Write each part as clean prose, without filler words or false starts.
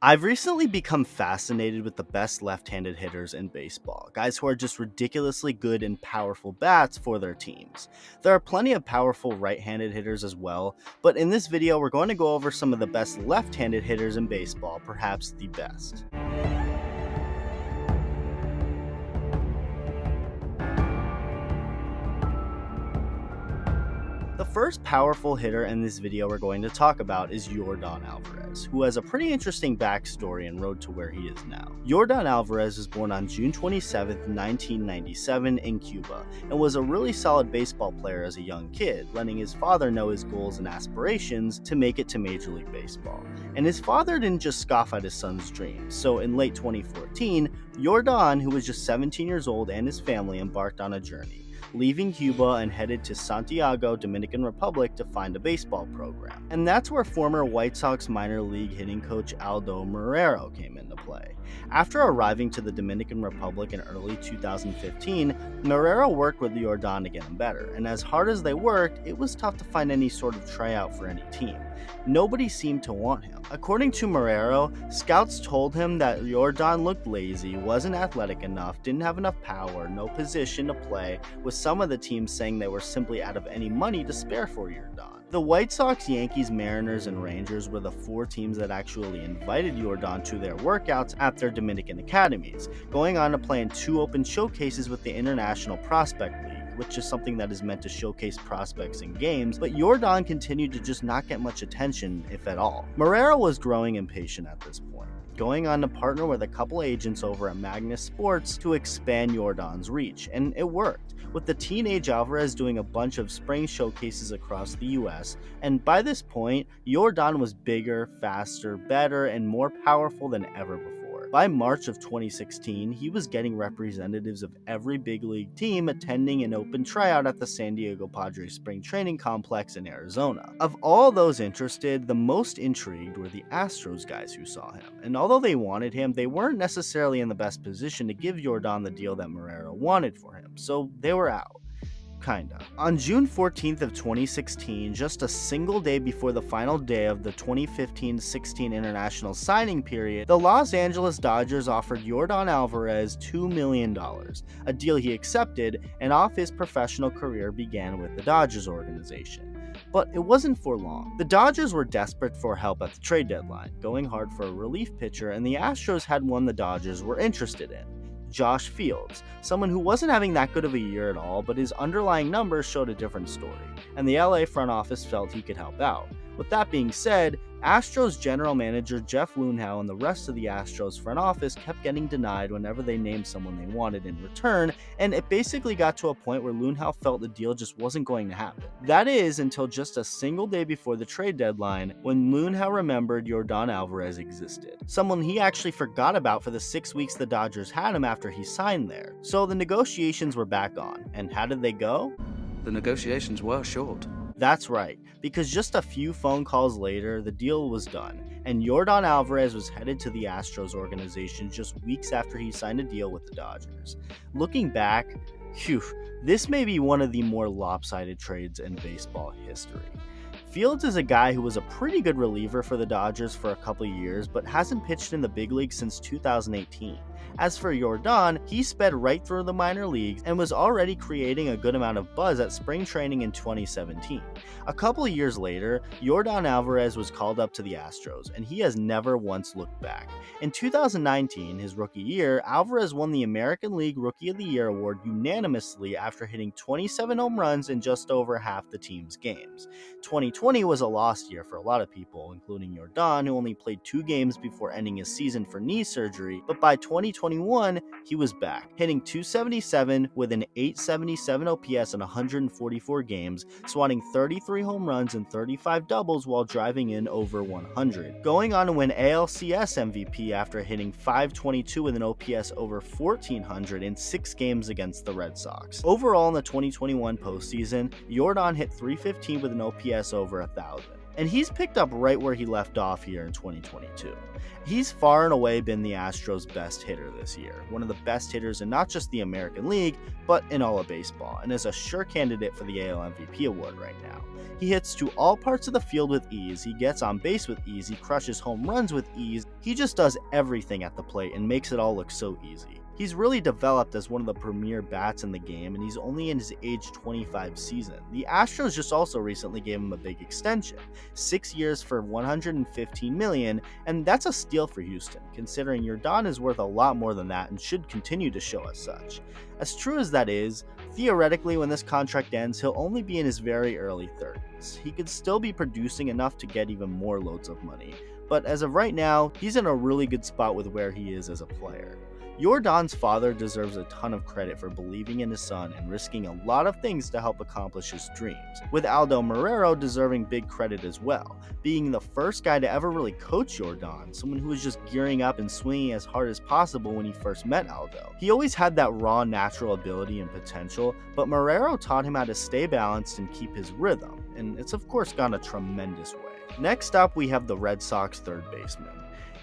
I've recently become fascinated with the best left-handed hitters in baseball, guys who are just ridiculously good and powerful bats for their teams. There are plenty of powerful right-handed hitters as well, but in this video we're going to go over some of the best left-handed hitters in baseball, perhaps the best. The first powerful hitter in this video we're going to talk about is Yordan Alvarez, who has a pretty interesting backstory and road to where he is now. Yordan Alvarez was born on June 27, 1997 in Cuba, and was a really solid baseball player as a young kid, letting his father know his goals and aspirations to make it to Major League Baseball. And his father didn't just scoff at his son's dreams, so in late 2014, Yordan, who was just 17 years old, and his family embarked on a journey, leaving Cuba and headed to Santiago, Dominican Republic to find a baseball program. And that's where former White Sox minor league hitting coach Aldo Marrero came into play. After arriving to the Dominican Republic in early 2015, Marrero worked with Yordan to get him better, and as hard as they worked, it was tough to find any sort of tryout for any team. Nobody seemed to want him. According to Marrero, scouts told him that Yordan looked lazy, wasn't athletic enough, didn't have enough power, no position to play, with some of the teams saying they were simply out of any money to spare for Yordan. The White Sox, Yankees, Mariners, and Rangers were the four teams that actually invited Yordan to their workouts at their Dominican academies, going on to play in 2 open showcases with the International Prospect League, which is something that is meant to showcase prospects in games, but Yordan continued to just not get much attention, if at all. Marrero was growing impatient at this point, going on to partner with a couple agents over at Magnus Sports to expand Yordan's reach, and it worked, with the teenage Alvarez doing a bunch of spring showcases across the US, and by this point, Yordan was bigger, faster, better, and more powerful than ever before. By March of 2016, he was getting representatives of every big league team attending an open tryout at the San Diego Padres spring training complex in Arizona. Of all those interested, the most intrigued were the Astros guys who saw him, and although they wanted him, they weren't necessarily in the best position to give Yordan the deal that Marrero wanted for him, so they were out. Kinda. On June 14th of 2016, just a single day before the final day of the 2015-16 international signing period, the Los Angeles Dodgers offered Yordan Alvarez $2 million, a deal he accepted, and off his professional career began with the Dodgers organization. But it wasn't for long. The Dodgers were desperate for help at the trade deadline, going hard for a relief pitcher, and the Astros had one the Dodgers were interested in: Josh Fields, someone who wasn't having that good of a year at all, but his underlying numbers showed a different story, and the LA front office felt he could help out. With that being said, Astros general manager Jeff Luhnow and the rest of the Astros front office kept getting denied whenever they named someone they wanted in return, and it basically got to a point where Luhnow felt the deal just wasn't going to happen. That is, until just a single day before the trade deadline, when Luhnow remembered Yordan Alvarez existed, someone he actually forgot about for the 6 weeks the Dodgers had him after he signed there. So the negotiations were back on, and how did they go? The negotiations were short. That's right, because just a few phone calls later, the deal was done, and Yordan Alvarez was headed to the Astros organization just weeks after he signed a deal with the Dodgers. Looking back, this may be one of the more lopsided trades in baseball history. Fields is a guy who was a pretty good reliever for the Dodgers for a couple years, but hasn't pitched in the big league since 2018. As for Yordan, he sped right through the minor leagues and was already creating a good amount of buzz at spring training in 2017. A couple of years later, Yordan Alvarez was called up to the Astros, and he has never once looked back. In 2019, his rookie year, Alvarez won the American League Rookie of the Year award unanimously after hitting 27 home runs in just over half the team's games. 2020 was a lost year for a lot of people, including Yordan, who only played 2 games before ending his season for knee surgery, but by 2021, he was back, hitting .277 with an .877 OPS in 144 games, swatting 33 home runs and 35 doubles while driving in over 100, going on to win ALCS MVP after hitting .522 with an OPS over 1400 in 6 games against the Red Sox. Overall in the 2021 postseason, Yordan hit .315 with an OPS over 1000. and he's picked up right where he left off here in 2022. He's far and away been the Astros' best hitter this year, one of the best hitters in not just the American League, but in all of baseball, and is a sure candidate for the AL MVP award right now. He hits to all parts of the field with ease, he gets on base with ease, he crushes home runs with ease, he just does everything at the plate and makes it all look so easy. He's really developed as one of the premier bats in the game, and he's only in his age 25 season. The Astros just also recently gave him a big extension, 6 years for $115 million, and that's a steal for Houston, considering Yordan is worth a lot more than that and should continue to show as such. As true as that is, theoretically when this contract ends, he'll only be in his very early 30s. He could still be producing enough to get even more loads of money, but as of right now, he's in a really good spot with where he is as a player. Yordan's father deserves a ton of credit for believing in his son and risking a lot of things to help accomplish his dreams, with Aldo Marrero deserving big credit as well, being the first guy to ever really coach Yordan, someone who was just gearing up and swinging as hard as possible when he first met Aldo. He always had that raw natural ability and potential, but Marrero taught him how to stay balanced and keep his rhythm, and it's of course gone a tremendous way. Next up, we have the Red Sox third baseman.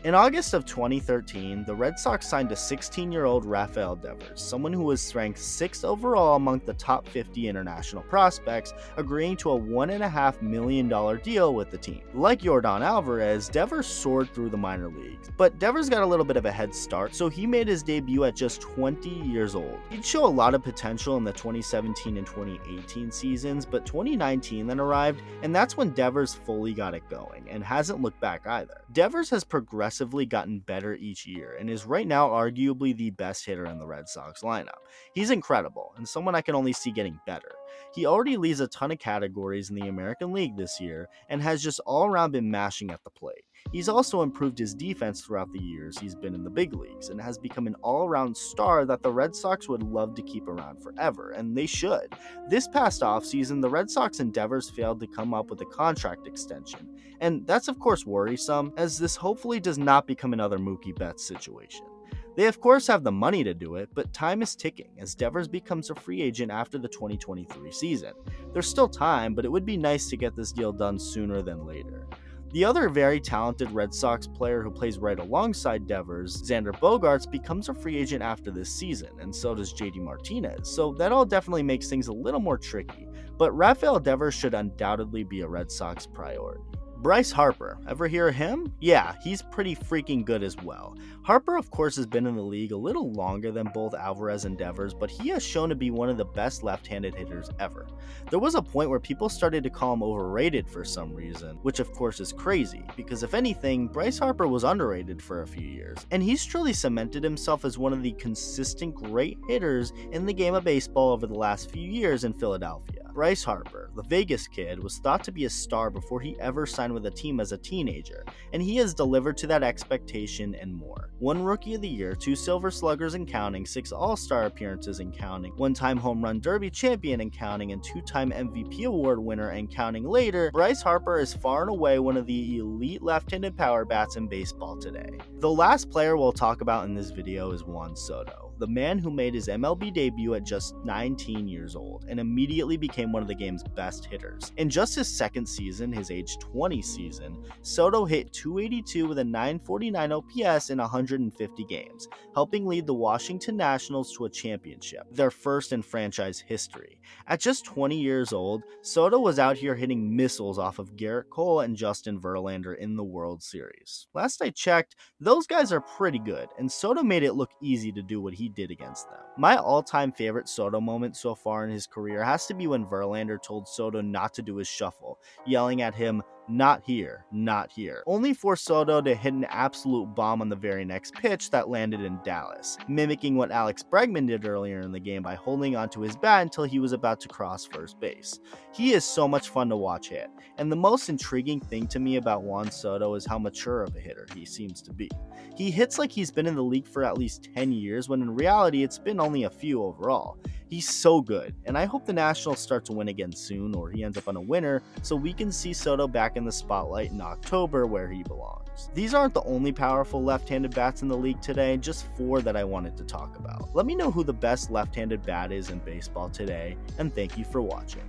In August of 2013, the Red Sox signed a 16-year-old Rafael Devers, someone who was ranked 6th overall among the top 50 international prospects, agreeing to a $1.5 million deal with the team. Like Yordan Alvarez, Devers soared through the minor leagues, but Devers got a little bit of a head start, so he made his debut at just 20 years old. He'd show a lot of potential in the 2017 and 2018 seasons, but 2019 then arrived, and that's when Devers fully got it going, and hasn't looked back either. Devers has progressively gotten better each year and is right now arguably the best hitter in the Red Sox lineup. He's incredible and someone I can only see getting better. He already leads a ton of categories in the American League this year and has just all around been mashing at the plate. He's also improved his defense throughout the years he's been in the big leagues and has become an all-around star that the Red Sox would love to keep around forever, and they should. This past offseason, the Red Sox and Devers failed to come up with a contract extension, and that's of course worrisome, as this hopefully does not become another Mookie Betts situation. They of course have the money to do it, but time is ticking as Devers becomes a free agent after the 2023 season. There's still time, but it would be nice to get this deal done sooner than later. The other very talented Red Sox player who plays right alongside Devers, Xander Bogaerts, becomes a free agent after this season, and so does JD Martinez, so that all definitely makes things a little more tricky, but Rafael Devers should undoubtedly be a Red Sox priority. Bryce Harper, ever hear of him? Yeah, he's pretty freaking good as well. Harper of course has been in the league a little longer than both Alvarez and Devers, but he has shown to be one of the best left-handed hitters ever. There was a point where people started to call him overrated for some reason, which of course is crazy, because if anything, Bryce Harper was underrated for a few years, and he's truly cemented himself as one of the consistent great hitters in the game of baseball over the last few years in Philadelphia. Bryce Harper, the Vegas kid, was thought to be a star before he ever signed with a team as a teenager, and he has delivered to that expectation and more. 1 Rookie of the Year, 2 Silver Sluggers and counting, 6 All-Star appearances and counting, 1-time Home Run Derby champion and counting, and 2-time MVP award winner and counting later, Bryce Harper is far and away one of the elite left-handed power bats in baseball today. The last player we'll talk about in this video is Juan Soto, the man who made his MLB debut at just 19 years old and immediately became one of the game's best hitters. In just his second season, his age 20 season, Soto hit .282 with a .949 OPS in 150 games, helping lead the Washington Nationals to a championship, their first in franchise history. At just 20 years old, Soto was out here hitting missiles off of Garrett Cole and Justin Verlander in the World Series. Last I checked, those guys are pretty good, and Soto made it look easy to do what he did against them. My all-time favorite Soto moment so far in his career has to be when Verlander told Soto not to do his shuffle, yelling at him, "Not here, not here," only for Soto to hit an absolute bomb on the very next pitch that landed in Dallas, mimicking what Alex Bregman did earlier in the game by holding onto his bat until he was about to cross first base. He is so much fun to watch hit, and the most intriguing thing to me about Juan Soto is how mature of a hitter he seems to be. He hits like he's been in the league for at least 10 years, when in reality it's been only a few overall. He's so good, and I hope the Nationals start to win again soon, or he ends up on a winner, so we can see Soto back in the spotlight in October where he belongs. These aren't the only powerful left-handed bats in the league today, just 4 that I wanted to talk about. Let me know who the best left-handed bat is in baseball today, and thank you for watching.